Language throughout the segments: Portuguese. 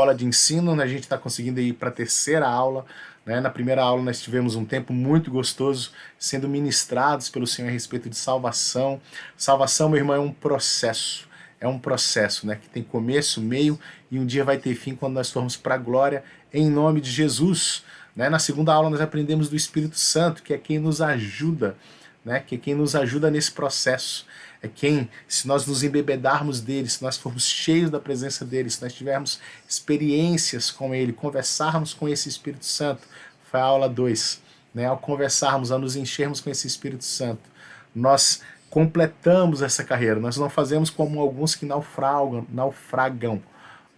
Aula de ensino, né? A gente está conseguindo ir para a terceira aula, né? Na primeira aula nós tivemos um tempo muito gostoso sendo ministrados pelo Senhor a respeito de salvação. Salvação, meu irmão, é um processo, né? Que tem começo, meio e um dia vai ter fim quando nós formos para a glória em nome de Jesus, né? Na segunda aula nós aprendemos do Espírito Santo, que é quem nos ajuda, né? Que é quem nos ajuda nesse processo. É quem, se nós nos embebedarmos dele, se nós formos cheios da presença dele, se nós tivermos experiências com ele, conversarmos com esse Espírito Santo, foi a aula 2, né? Ao conversarmos, ao nos enchermos com esse Espírito Santo, nós completamos essa carreira, nós não fazemos como alguns que naufragam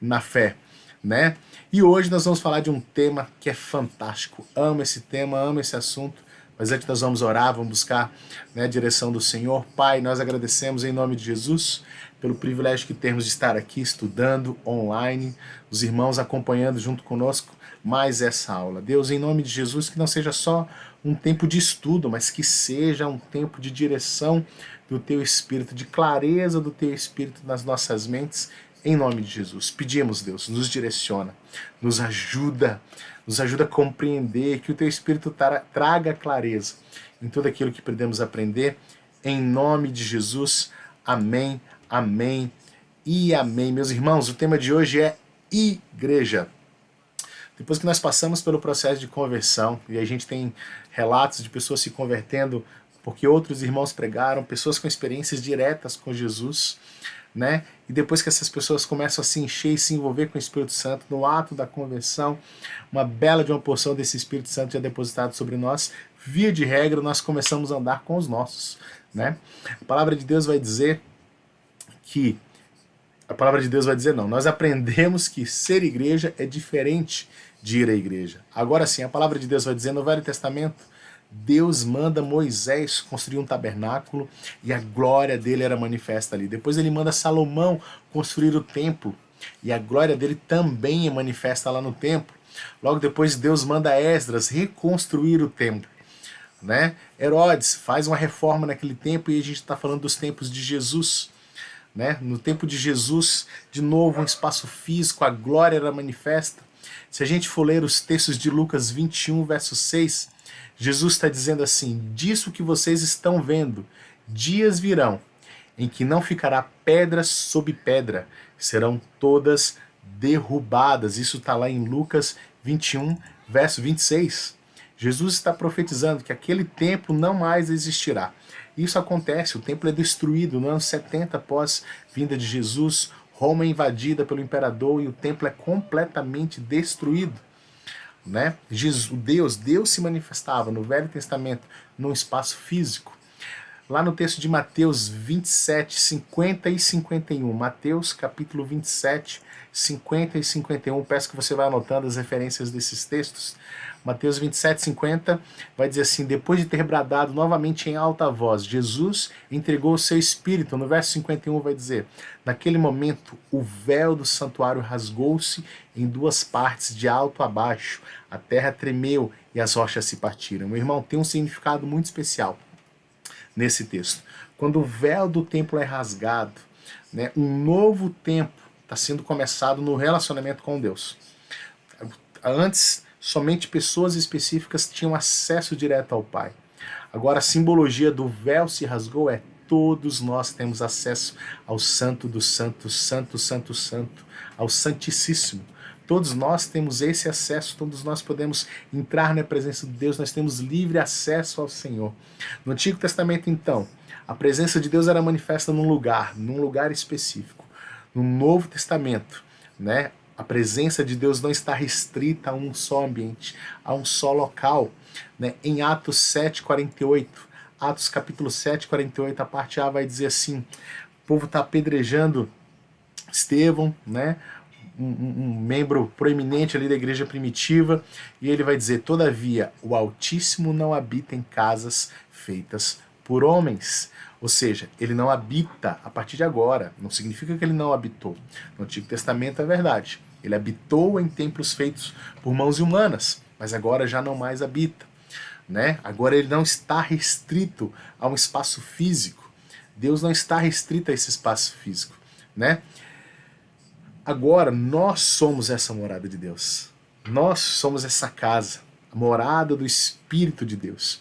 na fé, né? E hoje nós vamos falar de um tema que é fantástico, amo esse tema, amo esse assunto. Mas antes nós vamos orar, vamos buscar, né, a direção do Senhor. Pai, nós agradecemos em nome de Jesus pelo privilégio que temos de estar aqui estudando online, os irmãos acompanhando junto conosco mais essa aula. Deus, em nome de Jesus, que não seja só um tempo de estudo, mas que seja um tempo de direção do Teu Espírito, de clareza do Teu Espírito nas nossas mentes, em nome de Jesus. Pedimos, Deus, nos direciona, nos ajuda a compreender, que o Teu Espírito traga clareza em tudo aquilo que podemos aprender, em nome de Jesus. Amém, amém e amém. Meus irmãos, o tema de hoje é igreja. Depois que nós passamos pelo processo de conversão, e a gente tem relatos de pessoas se convertendo porque outros irmãos pregaram, pessoas com experiências diretas com Jesus, né? E depois que essas pessoas começam a se encher e se envolver com o Espírito Santo no ato da conversão, uma bela de uma porção desse Espírito Santo já depositado sobre nós, via de regra nós começamos a andar com os nossos, né? A palavra de Deus vai dizer não, nós aprendemos que ser igreja é diferente de ir à igreja. Agora sim, a palavra de Deus vai dizer no Velho Testamento, Deus manda Moisés construir um tabernáculo e a glória dele era manifesta ali. Depois ele manda Salomão construir o templo e a glória dele também é manifesta lá no templo. Logo depois Deus manda Esdras reconstruir o templo, né? Herodes faz uma reforma naquele templo e a gente está falando dos tempos de Jesus, né? No tempo de Jesus, de novo um espaço físico, a glória era manifesta. Se a gente for ler os textos de Lucas 21, verso 6, Jesus está dizendo assim, disso que vocês estão vendo, dias virão em que não ficará pedra sobre pedra, serão todas derrubadas. Isso está lá em Lucas 21, verso 26. Jesus está profetizando que aquele templo não mais existirá. Isso acontece, o templo é destruído no ano 70 após vinda de Jesus, Roma é invadida pelo imperador e o templo é completamente destruído, né? Deus se manifestava no Velho Testamento num espaço físico. Lá no texto de Mateus 27, 50 e 51, Mateus capítulo 27, 50 e 51, peço que você vá anotando as referências desses textos. Mateus 27, 50 vai dizer assim, depois de ter bradado novamente em alta voz, Jesus entregou o seu espírito. No verso 51 vai dizer, naquele momento o véu do santuário rasgou-se em duas partes, de alto a baixo, a terra tremeu e as rochas se partiram. Meu irmão, tem um significado muito especial nesse texto. Quando o véu do templo é rasgado, né, um novo tempo está sendo começado no relacionamento com Deus. Antes, somente pessoas específicas tinham acesso direto ao Pai. Agora a simbologia do véu se rasgou é todos nós temos acesso ao Santo dos Santos, Santo, Santo, Santo, ao Santíssimo. Todos nós temos esse acesso, todos nós podemos entrar na presença de Deus, nós temos livre acesso ao Senhor. No Antigo Testamento, então, a presença de Deus era manifesta num lugar específico. No Novo Testamento, né, a presença de Deus não está restrita a um só ambiente, a um só local, né? Em Atos 7, 48, Atos capítulo 7, 48, a parte A vai dizer assim, o povo está apedrejando Estevão, né? Um membro proeminente ali da igreja primitiva, e ele vai dizer, todavia, o Altíssimo não habita em casas feitas por homens. Ou seja, ele não habita a partir de agora, não significa que ele não habitou. No Antigo Testamento é verdade, ele habitou em templos feitos por mãos humanas, mas agora já não mais habita, né? Agora ele não está restrito a um espaço físico, Deus não está restrito a esse espaço físico, né? Agora, nós somos essa morada de Deus. Nós somos essa casa, a morada do Espírito de Deus.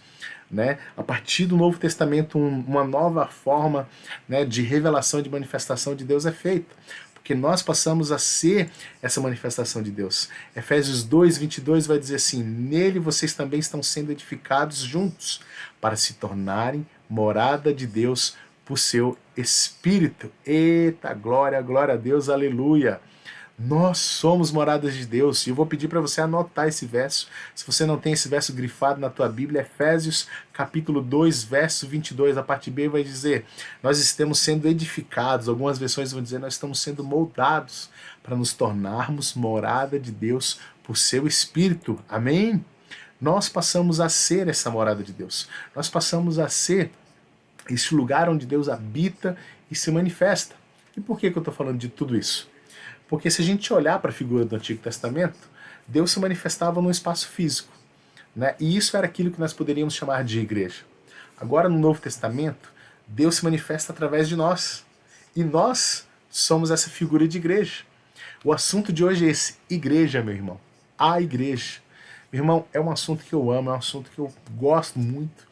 Né? A partir do Novo Testamento, uma nova forma, né, de revelação e de manifestação de Deus é feita. Porque nós passamos a ser essa manifestação de Deus. Efésios 2:22 vai dizer assim: nele vocês também estão sendo edificados juntos, para se tornarem morada de Deus por seu Espírito. Eita, glória, glória a Deus, aleluia. Nós somos moradas de Deus. E eu vou pedir para você anotar esse verso. Se você não tem esse verso grifado na tua Bíblia, Efésios capítulo 2, verso 22, a parte B vai dizer: nós estamos sendo edificados. Algumas versões vão dizer: nós estamos sendo moldados para nos tornarmos morada de Deus por seu Espírito. Amém? Nós passamos a ser essa morada de Deus. Nós passamos a ser esse lugar onde Deus habita e se manifesta. E por que eu estou falando de tudo isso? Porque se a gente olhar para a figura do Antigo Testamento, Deus se manifestava no espaço físico, né? E isso era aquilo que nós poderíamos chamar de igreja. Agora, no Novo Testamento, Deus se manifesta através de nós. E nós somos essa figura de igreja. O assunto de hoje é esse: igreja, meu irmão. A igreja. Meu irmão, é um assunto que eu amo, é um assunto que eu gosto muito,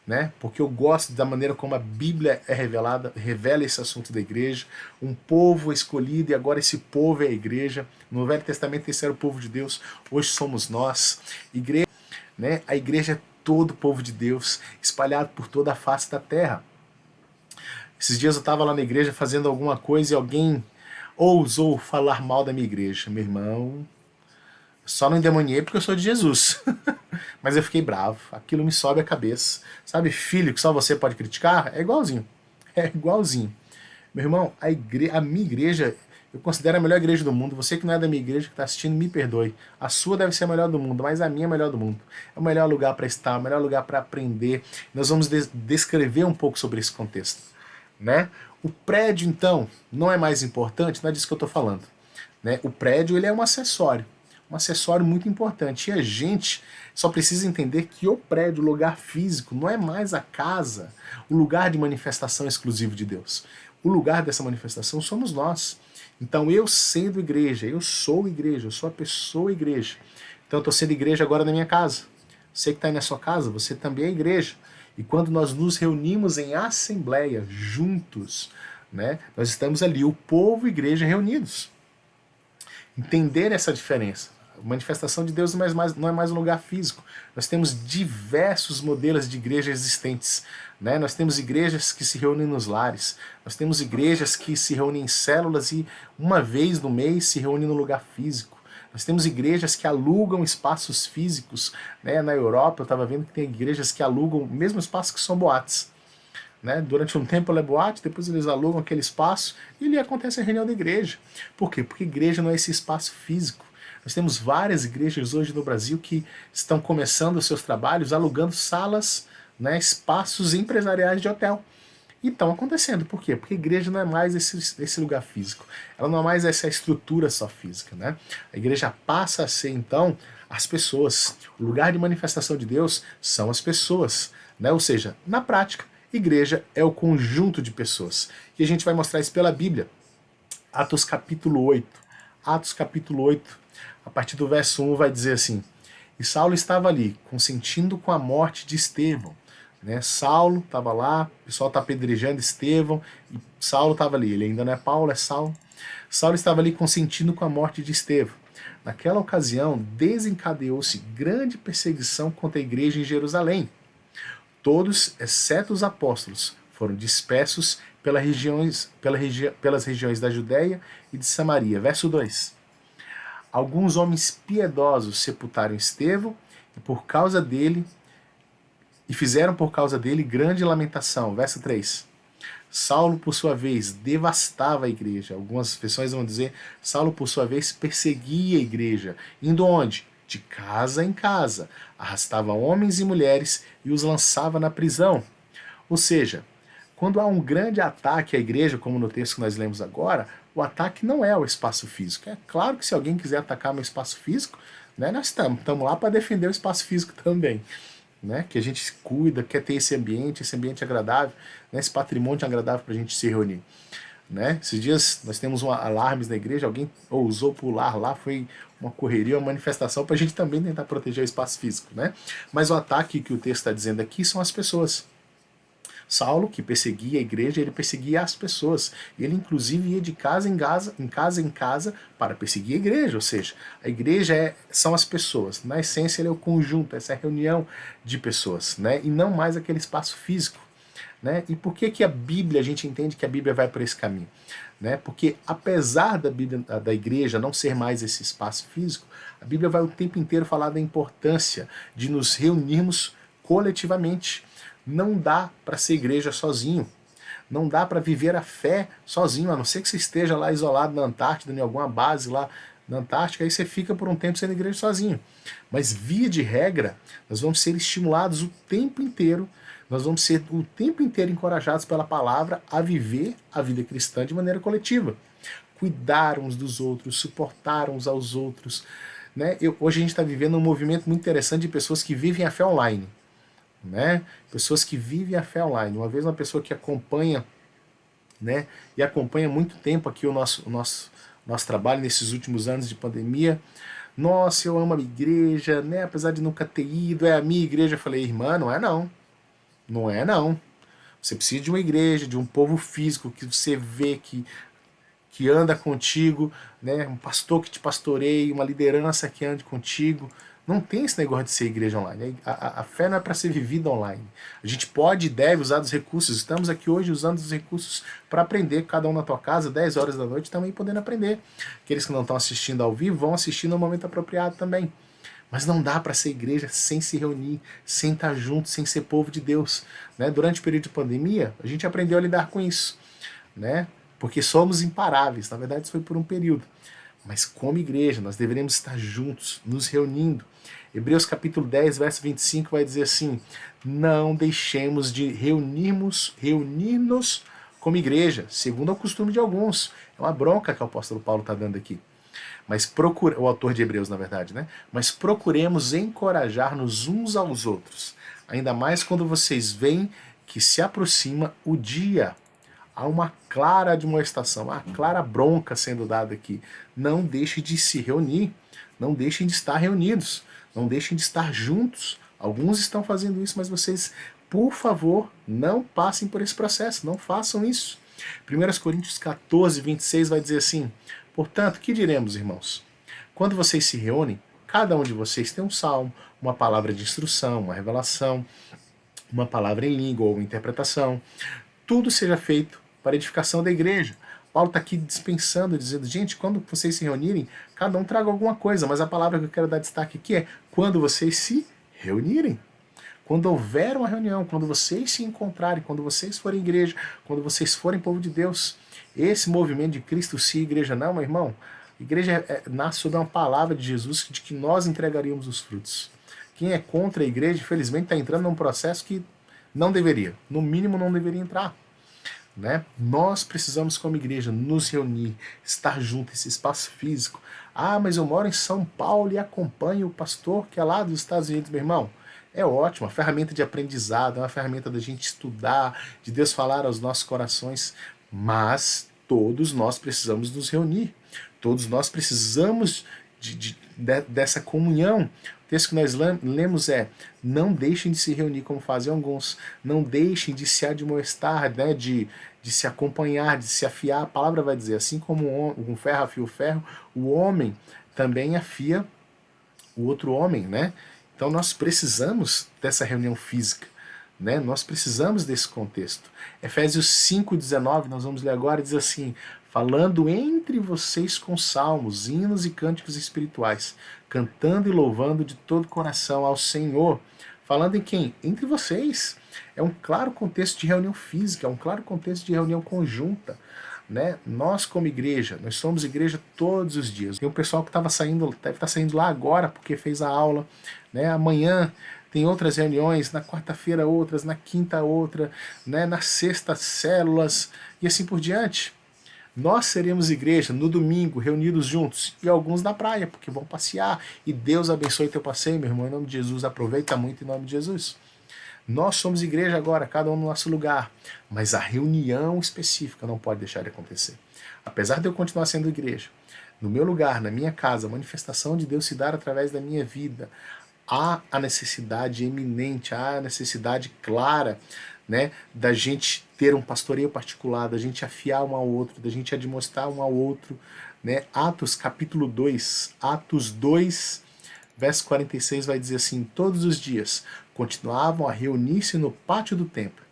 né? Porque eu gosto da maneira como a Bíblia é revelada, revela esse assunto da igreja, um povo escolhido, e agora esse povo é a igreja. No Velho Testamento esse era o povo de Deus, hoje somos nós. Igreja, né? A igreja é todo o povo de Deus, espalhado por toda a face da terra. Esses dias eu estava lá na igreja fazendo alguma coisa e alguém ousou falar mal da minha igreja. Meu irmão, só não endemoniei porque eu sou de Jesus. Mas eu fiquei bravo. Aquilo me sobe a cabeça. Sabe, filho que só você pode criticar? É igualzinho. É igualzinho. Meu irmão, a minha igreja, eu considero a melhor igreja do mundo. Você que não é da minha igreja, que está assistindo, me perdoe. A sua deve ser a melhor do mundo, mas a minha é a melhor do mundo. É o melhor lugar para estar, o melhor lugar para aprender. Nós vamos descrever um pouco sobre esse contexto, né? O prédio, então, não é mais importante? Não é disso que eu estou falando, né? O prédio, ele é um acessório muito importante. E a gente só precisa entender que o prédio, o lugar físico, não é mais a casa, o lugar de manifestação exclusivo de Deus. O lugar dessa manifestação somos nós. Então, eu sendo igreja, eu sou a pessoa igreja. Então, eu estou sendo igreja agora na minha casa. Você que está aí na sua casa, você também é igreja. E quando nós nos reunimos em assembleia, juntos, né, nós estamos ali, o povo e igreja reunidos. Entender essa diferença. A manifestação de Deus não é mais um lugar físico. Nós temos diversos modelos de igreja existentes, né? Nós temos igrejas que se reúnem nos lares, nós temos igrejas que se reúnem em células e uma vez no mês se reúnem no lugar físico. Nós temos igrejas que alugam espaços físicos, né? Na Europa eu estava vendo que tem igrejas que alugam o mesmo espaço que são boates. Né? Durante um tempo ela é boate, depois eles alugam aquele espaço e ali acontece a reunião da igreja. Por quê? Porque igreja não é esse espaço físico. Nós temos várias igrejas hoje no Brasil que estão começando os seus trabalhos alugando salas, né, espaços empresariais de hotel. E estão acontecendo. Por quê? Porque a igreja não é mais esse lugar físico. Ela não é mais essa estrutura só física. Né? A igreja passa a ser, então, as pessoas. O lugar de manifestação de Deus são as pessoas. Né? Ou seja, na prática, igreja é o conjunto de pessoas. E a gente vai mostrar isso pela Bíblia. Atos capítulo 8. Atos capítulo 8, a partir do verso 1 vai dizer assim: e Saulo estava ali, consentindo com a morte de Estevão. Né? Saulo estava lá, o pessoal está apedrejando Estevão, e Saulo estava ali. Ele ainda não é Paulo, é Saulo. Saulo estava ali consentindo com a morte de Estevão. Naquela ocasião, desencadeou-se grande perseguição contra a igreja em Jerusalém. Todos, exceto os apóstolos, foram dispersos pelas regiões da Judéia e de Samaria. Verso 2. Alguns homens piedosos sepultaram Estevão e fizeram por causa dele grande lamentação. Verso 3. Saulo, por sua vez, devastava a igreja. Algumas versões vão dizer: Saulo, por sua vez, perseguia a igreja. Indo onde? De casa em casa. Arrastava homens e mulheres e os lançava na prisão. Ou seja, quando há um grande ataque à igreja, como no texto que nós lemos agora, o ataque não é ao espaço físico. É claro que se alguém quiser atacar meu espaço físico, né, nós estamos lá para defender o espaço físico também. Né, que a gente cuida, quer ter esse ambiente agradável, né, esse patrimônio agradável para a gente se reunir. né? Esses dias nós temos alarmes na igreja, alguém ousou pular lá, foi uma correria, uma manifestação para a gente também tentar proteger o espaço físico, né? Mas o ataque que o texto está dizendo aqui são as pessoas. Saulo, que perseguia a igreja, ele perseguia as pessoas. Ele, inclusive, ia de casa em casa para perseguir a igreja. Ou seja, a igreja são as pessoas. Na essência, ele é o conjunto, essa reunião de pessoas, né? E não mais aquele espaço físico. Né? E por que a Bíblia, a gente entende que a Bíblia vai por esse caminho? Né? Porque apesar da igreja não ser mais esse espaço físico, a Bíblia vai o tempo inteiro falar da importância de nos reunirmos coletivamente. Não dá para ser igreja sozinho. Não dá para viver a fé sozinho, a não ser que você esteja lá isolado na Antártida, em alguma base lá na Antártica, aí você fica por um tempo sendo igreja sozinho. Mas via de regra, nós vamos ser estimulados o tempo inteiro, nós vamos ser o tempo inteiro encorajados pela palavra a viver a vida cristã de maneira coletiva. Cuidar uns dos outros, suportar uns aos outros. Né? Hoje a gente está vivendo um movimento muito interessante de pessoas que vivem a fé online. Né? Pessoas que vivem a fé online. Uma vez uma pessoa que acompanha, né, e acompanha muito tempo aqui o nosso trabalho nesses últimos anos de pandemia. Nossa, eu amo a minha igreja, né? Apesar de nunca ter ido, é a minha igreja. Eu falei, irmã, não é não. Não é não. Você precisa de uma igreja, de um povo físico que você vê que anda contigo, né? Um pastor que te pastoreie, uma liderança que ande contigo. Não tem esse negócio de ser igreja online. A fé não é para ser vivida online. A gente pode e deve usar dos recursos. Estamos aqui hoje usando os recursos para aprender, cada um na tua casa, 10 horas da noite, também podendo aprender. Aqueles que não estão assistindo ao vivo vão assistir no momento apropriado também. Mas não dá para ser igreja sem se reunir, sem estar junto, sem ser povo de Deus. Né? Durante o período de pandemia, a gente aprendeu a lidar com isso. Né? Porque somos imparáveis. Na verdade, isso foi por um período. Mas como igreja, nós deveremos estar juntos, nos reunindo. Hebreus capítulo 10, verso 25 vai dizer assim: não deixemos de reunir-nos como igreja, segundo o costume de alguns. É uma bronca que o apóstolo Paulo está dando aqui. Mas o autor de Hebreus, na verdade, né? Mas procuremos encorajar-nos uns aos outros, ainda mais quando vocês veem que se aproxima o dia. Há uma clara admoestação, uma clara bronca sendo dada aqui. Não deixem de se reunir, não deixem de estar reunidos, não deixem de estar juntos. Alguns estão fazendo isso, mas vocês, por favor, não passem por esse processo, não façam isso. 1 Coríntios 14, 26 vai dizer assim: portanto, que diremos, irmãos? Quando vocês se reúnem, cada um de vocês tem um salmo, uma palavra de instrução, uma revelação, uma palavra em língua ou uma interpretação. Tudo seja feito para a edificação da igreja. Paulo está aqui dispensando, dizendo, gente, quando vocês se reunirem, cada um traga alguma coisa, mas a palavra que eu quero dar destaque aqui é quando vocês se reunirem. Quando houver uma reunião, quando vocês se encontrarem, quando vocês forem igreja, quando vocês forem povo de Deus, esse movimento de Cristo sim, igreja não, meu irmão, igreja nasce sobre uma palavra de Jesus de que nós entregaríamos os frutos. Quem é contra a igreja, infelizmente, está entrando num processo que não deveria, no mínimo não deveria entrar. Né? Nós precisamos, como igreja, nos reunir, estar junto, esse espaço físico. Ah, mas eu moro em São Paulo e acompanho o pastor que é lá dos Estados Unidos, meu irmão. É ótimo, uma ferramenta de aprendizado, uma ferramenta da gente estudar, de Deus falar aos nossos corações, mas todos nós precisamos nos reunir, todos nós precisamos dessa comunhão. O texto que nós lemos é: não deixem de se reunir como fazem alguns, não deixem de se admoestar, né, de se acompanhar, de se afiar. A palavra vai dizer, assim como um ferro afia o ferro, o homem também afia o outro homem, né? Então nós precisamos dessa reunião física, né? Nós precisamos desse contexto. Efésios 5,19, nós vamos ler agora, diz assim: falando entre vocês com salmos, hinos e cânticos espirituais, cantando e louvando de todo o coração ao Senhor. Falando em quem? Entre vocês. É um claro contexto de reunião física, é um claro contexto de reunião conjunta. Né? Nós, como igreja, nós somos igreja todos os dias. Tem um pessoal que deve estar saindo lá agora porque fez a aula. Né? Amanhã tem outras reuniões, na quarta-feira outras, na quinta outra, né? Na sexta células e assim por diante. Nós seremos igreja no domingo, reunidos juntos, e alguns na praia, porque vão passear. E Deus abençoe teu passeio, meu irmão, em nome de Jesus. Aproveita muito em nome de Jesus. Nós somos igreja agora, cada um no nosso lugar, mas a reunião específica não pode deixar de acontecer. Apesar de eu continuar sendo igreja, no meu lugar, na minha casa, a manifestação de Deus se dar através da minha vida, há a necessidade eminente, há a necessidade clara, né, da gente ter um pastoreio particular, da gente afiar um ao outro, da gente admoestar um ao outro, né? Atos capítulo 2, Atos 2, verso 46 vai dizer assim: todos os dias continuavam a reunir-se no pátio do templo,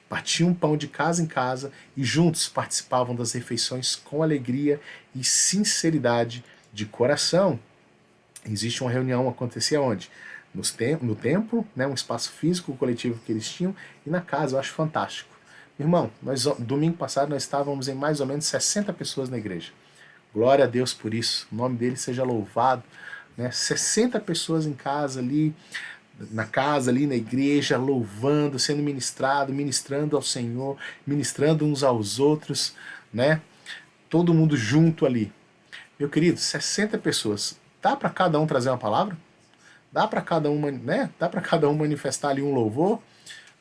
partiam pão de casa em casa e juntos participavam das refeições com alegria e sinceridade de coração. Existe uma reunião, acontecia onde? No templo, né, um espaço físico coletivo que eles tinham, e na casa. Eu acho fantástico. Irmão, domingo passado nós estávamos em mais ou menos 60 pessoas na igreja. Glória a Deus por isso, o nome dele seja louvado. Né? 60 pessoas em casa ali, na casa, ali na igreja, louvando, sendo ministrado, ministrando ao Senhor, ministrando uns aos outros, né? Todo mundo junto ali. Meu querido, 60 pessoas. Dá para cada um trazer uma palavra? Dá para cada um, né? Dá para cada um manifestar ali um louvor?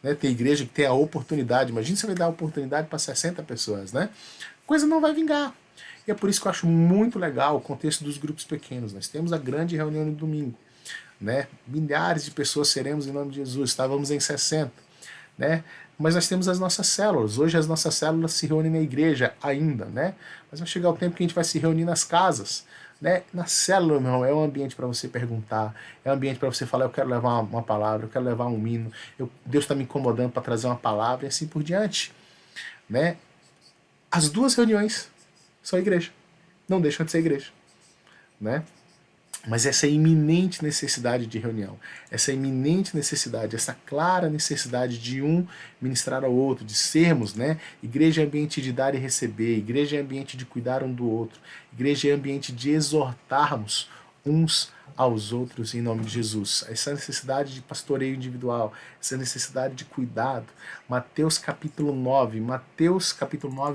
Né? Tem igreja que tem a oportunidade. Imagina você vai dar a oportunidade para 60 pessoas, né? A coisa não vai vingar. E é por isso que eu acho muito legal o contexto dos grupos pequenos. Nós temos a grande reunião no domingo, né? Milhares de pessoas seremos em nome de Jesus. Estávamos em 60, né? Mas nós temos as nossas células. Hoje as nossas células se reúnem na igreja ainda, né? Mas vai chegar o tempo que a gente vai se reunir nas casas, né? Na célula, meu irmão, é um ambiente para você perguntar, é um ambiente para você falar: eu quero levar uma palavra, eu quero levar um hino, Deus está me incomodando para trazer uma palavra, e assim por diante, né? As duas reuniões são igreja, não deixam de ser igreja, né? Mas essa iminente necessidade de reunião, essa iminente necessidade, essa clara necessidade de um ministrar ao outro, de sermos, né? Igreja é ambiente de dar e receber, igreja é ambiente de cuidar um do outro, igreja é ambiente de exortarmos uns aos outros em nome de Jesus. Essa necessidade de pastoreio individual, essa necessidade de cuidado. Mateus capítulo 9,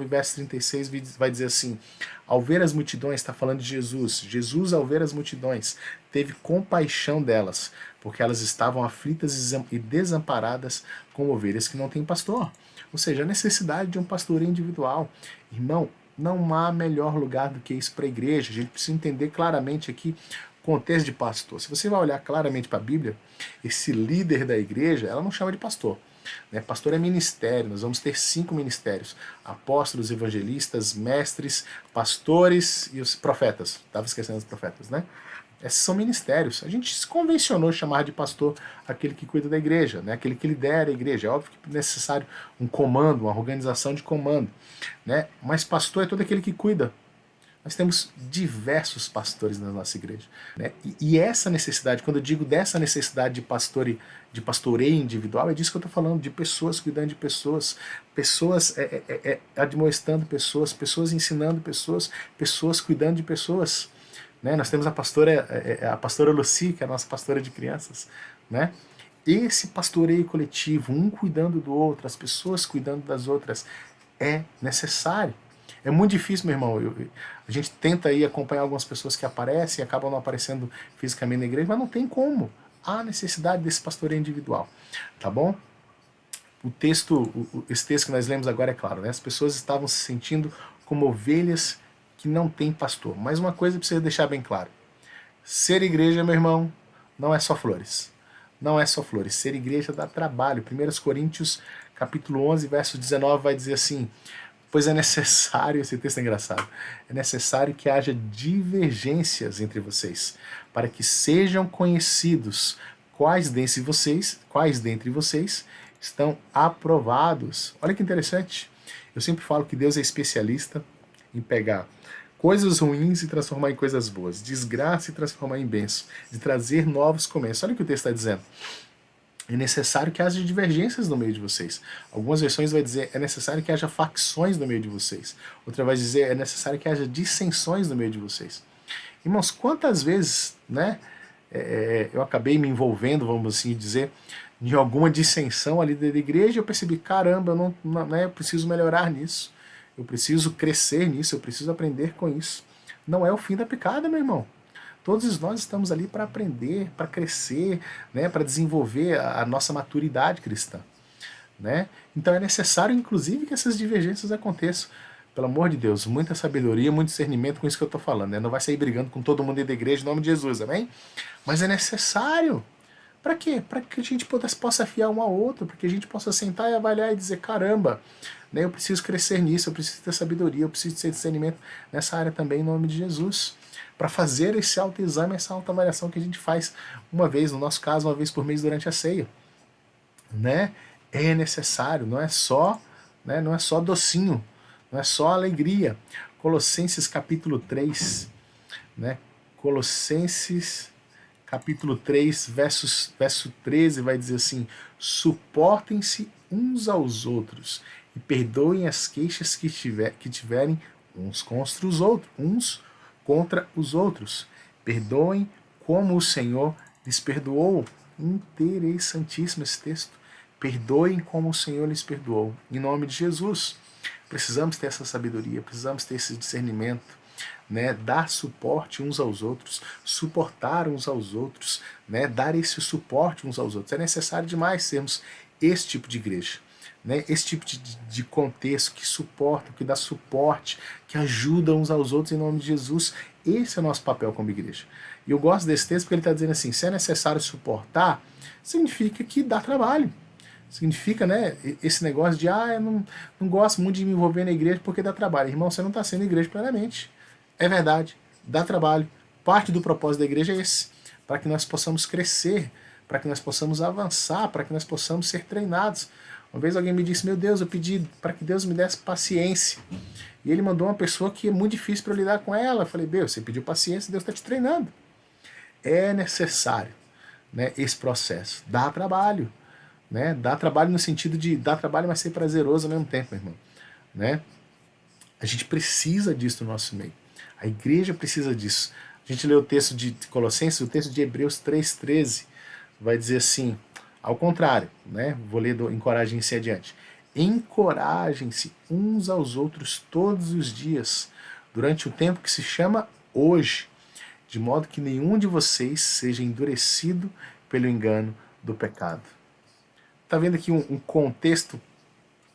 verso 36 vai dizer assim: ao ver as multidões, está falando de Jesus, Jesus ao ver as multidões teve compaixão delas, porque elas estavam aflitas e desamparadas como ovelhas que não têm pastor. Ou seja, a necessidade de um pastoreio individual. Irmão, não há melhor lugar do que isso para a igreja. A gente precisa entender claramente aqui contexto de pastor. Se você vai olhar claramente para a Bíblia, esse líder da igreja, ela não chama de pastor. Né? Pastor é ministério, nós vamos ter 5 ministérios: apóstolos, evangelistas, mestres, pastores e os profetas. Estava esquecendo os profetas, né? Esses são ministérios. A gente se convencionou chamar de pastor aquele que cuida da igreja, né? Aquele que lidera a igreja. É óbvio que é necessário um comando, uma organização de comando, né? Mas pastor é todo aquele que cuida. Nós temos diversos pastores na nossa igreja, né? E essa necessidade, quando eu digo dessa necessidade de pastoreio individual, é disso que eu estou falando, de pessoas cuidando de pessoas, pessoas admoestando pessoas, pessoas ensinando pessoas, pessoas cuidando de pessoas. Né? Nós temos a pastora Lucy, que é a nossa pastora de crianças. Né? Esse pastoreio coletivo, um cuidando do outro, as pessoas cuidando das outras, é necessário. É muito difícil, meu irmão. A gente tenta aí acompanhar algumas pessoas que aparecem e acabam não aparecendo fisicamente na igreja, mas não tem como. Há necessidade desse pastoreio individual. Tá bom? Esse texto que nós lemos agora é claro, né? As pessoas estavam se sentindo como ovelhas que não têm pastor. Mas uma coisa precisa deixar bem claro: ser igreja, meu irmão, não é só flores. Não é só flores. Ser igreja dá trabalho. 1 Coríntios capítulo 11, verso 19 vai dizer assim: pois é necessário, esse texto é engraçado, é necessário que haja divergências entre vocês, para que sejam conhecidos quais dentre vocês estão aprovados. Olha que interessante. Eu sempre falo que Deus é especialista em pegar coisas ruins e transformar em coisas boas, desgraça e transformar em bênção, de trazer novos começos. Olha o que o texto está dizendo. É necessário que haja divergências no meio de vocês. Algumas versões vai dizer: é necessário que haja facções no meio de vocês. Outra vai dizer: é necessário que haja dissensões no meio de vocês. Irmãos, quantas vezes, né, eu acabei me envolvendo, vamos assim dizer, em alguma dissensão ali da igreja, eu percebi: caramba, eu preciso melhorar nisso, eu preciso crescer nisso, eu preciso aprender com isso. Não é o fim da picada, meu irmão. Todos nós estamos ali para aprender, para crescer, né, para desenvolver a nossa maturidade cristã. Né? Então é necessário, inclusive, que essas divergências aconteçam. Pelo amor de Deus, muita sabedoria, muito discernimento com isso que eu estou falando. Né? Não vai sair brigando com todo mundo da igreja em nome de Jesus, amém? Mas é necessário. Para quê? Para que a gente possa afiar um ao outro, para que a gente possa sentar e avaliar e dizer, caramba, né, eu preciso crescer nisso, eu preciso ter sabedoria, eu preciso ter discernimento nessa área também, em nome de Jesus. Para fazer esse autoexame, essa autoavaliação que a gente faz uma vez, no nosso caso, uma vez por mês durante a ceia. Né? É necessário, não é só, né, não é só docinho, não é só alegria. Colossenses capítulo 3, né? Colossenses capítulo 3, verso 13 vai dizer assim: suportem-se uns aos outros e perdoem as queixas que tiverem uns contra os outros. Perdoem como o Senhor lhes perdoou. Interessantíssimo esse texto. Perdoem como o Senhor lhes perdoou. Em nome de Jesus. Precisamos ter essa sabedoria, precisamos ter esse discernimento, né? Dar suporte uns aos outros, suportar uns aos outros, né? Dar esse suporte uns aos outros. É necessário demais sermos esse tipo de igreja, né? Esse tipo de contexto que suporta, que dá suporte, que ajuda uns aos outros em nome de Jesus. Esse é o nosso papel como igreja. E eu gosto desse texto porque ele está dizendo assim, se é necessário suportar, significa que dá trabalho. Significa, né, esse negócio de, eu não gosto muito de me envolver na igreja porque dá trabalho. Irmão, você não está sendo igreja plenamente. É verdade, dá trabalho. Parte do propósito da igreja é esse, para que nós possamos crescer, para que nós possamos avançar, para que nós possamos ser treinados. Uma vez alguém me disse, meu Deus, eu pedi para que Deus me desse paciência. E ele mandou uma pessoa que é muito difícil para eu lidar com ela. Eu falei, Deus, você pediu paciência, Deus está te treinando. É necessário, né, esse processo. Dá trabalho. Né? Dá trabalho no sentido de dar trabalho, mas ser prazeroso ao mesmo tempo, irmão. Né? A gente precisa disso no nosso meio. A igreja precisa disso. A gente lê o texto de Colossenses, o texto de Hebreus 3,13 vai dizer assim, ao contrário, né? Vou ler encorajem-se adiante. Encorajem-se uns aos outros todos os dias, durante o tempo que se chama hoje, de modo que nenhum de vocês seja endurecido pelo engano do pecado. Está vendo aqui um contexto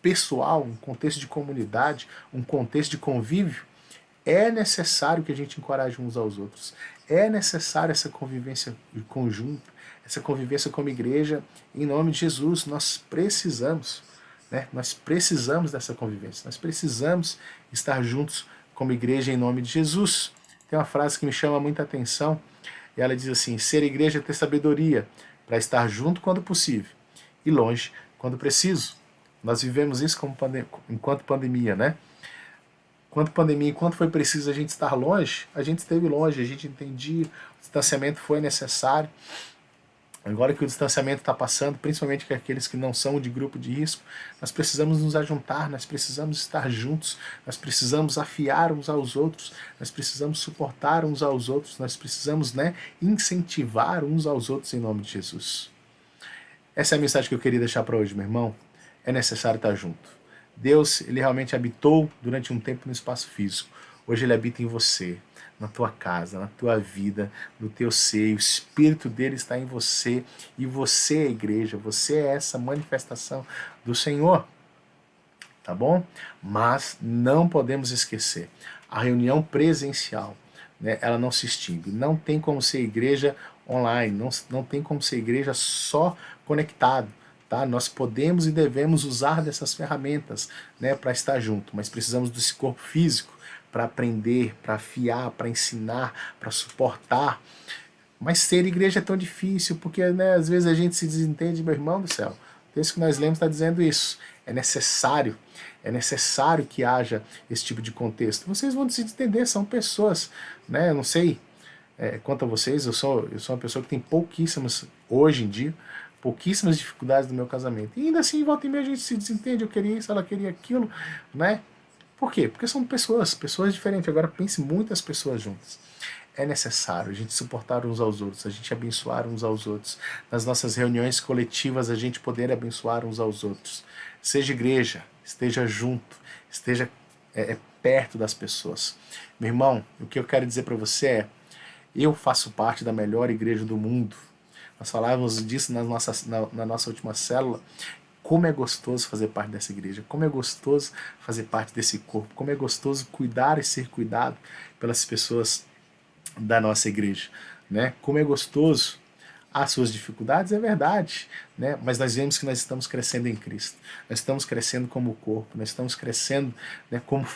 pessoal, um contexto de comunidade, um contexto de convívio? É necessário que a gente encoraje uns aos outros. É necessário essa convivência conjunta, essa convivência como igreja, em nome de Jesus. Nós precisamos, né? Nós precisamos dessa convivência. Nós precisamos estar juntos como igreja em nome de Jesus. Tem uma frase que me chama muita atenção, e ela diz assim, ser igreja é ter sabedoria, para estar junto quando possível, e longe quando preciso. Nós vivemos isso enquanto pandemia, né? Enquanto foi preciso a gente estar longe, a gente esteve longe, a gente entendia, o distanciamento foi necessário. Agora que o distanciamento está passando, principalmente com aqueles que não são de grupo de risco, nós precisamos nos ajuntar, nós precisamos estar juntos, nós precisamos afiar uns aos outros, nós precisamos suportar uns aos outros, nós precisamos, né, incentivar uns aos outros em nome de Jesus. Essa é a mensagem que eu queria deixar para hoje, meu irmão. É necessário estar junto. Deus, ele realmente habitou durante um tempo no espaço físico. Hoje ele habita em você, na tua casa, na tua vida, no teu seio. O Espírito dele está em você e você é a igreja, você é essa manifestação do Senhor. Tá bom? Mas não podemos esquecer, a reunião presencial, né, ela não se extingue. Não tem como ser igreja online, não tem como ser igreja só conectado. Tá? Nós podemos e devemos usar dessas ferramentas, né, para estar junto, mas precisamos desse corpo físico para aprender, para afiar, para ensinar, para suportar. Mas ser igreja é tão difícil, porque, né, às vezes a gente se desentende, meu irmão do céu. O texto que nós lemos está dizendo isso. É necessário que haja esse tipo de contexto. Vocês vão se entender, são pessoas, né? Eu não sei quanto a vocês, eu sou uma pessoa que tem hoje em dia, pouquíssimas dificuldades no meu casamento. E ainda assim, volta e meia a gente se desentende, eu queria isso, ela queria aquilo, né? Por quê? Porque são pessoas diferentes. Agora pense muitas pessoas juntas. É necessário a gente suportar uns aos outros, a gente abençoar uns aos outros. Nas nossas reuniões coletivas, a gente poder abençoar uns aos outros. Seja igreja, esteja junto, esteja perto das pessoas. Meu irmão, o que eu quero dizer para você é, Eu faço parte da melhor igreja do mundo. Nós falávamos disso na nossa última célula. Como é gostoso fazer parte dessa igreja, como é gostoso fazer parte desse corpo, como é gostoso cuidar e ser cuidado pelas pessoas da nossa igreja, né? Como é gostoso. As suas dificuldades, é verdade, né? Mas nós vemos que nós estamos crescendo em Cristo, nós estamos crescendo como corpo, nós estamos crescendo, né, como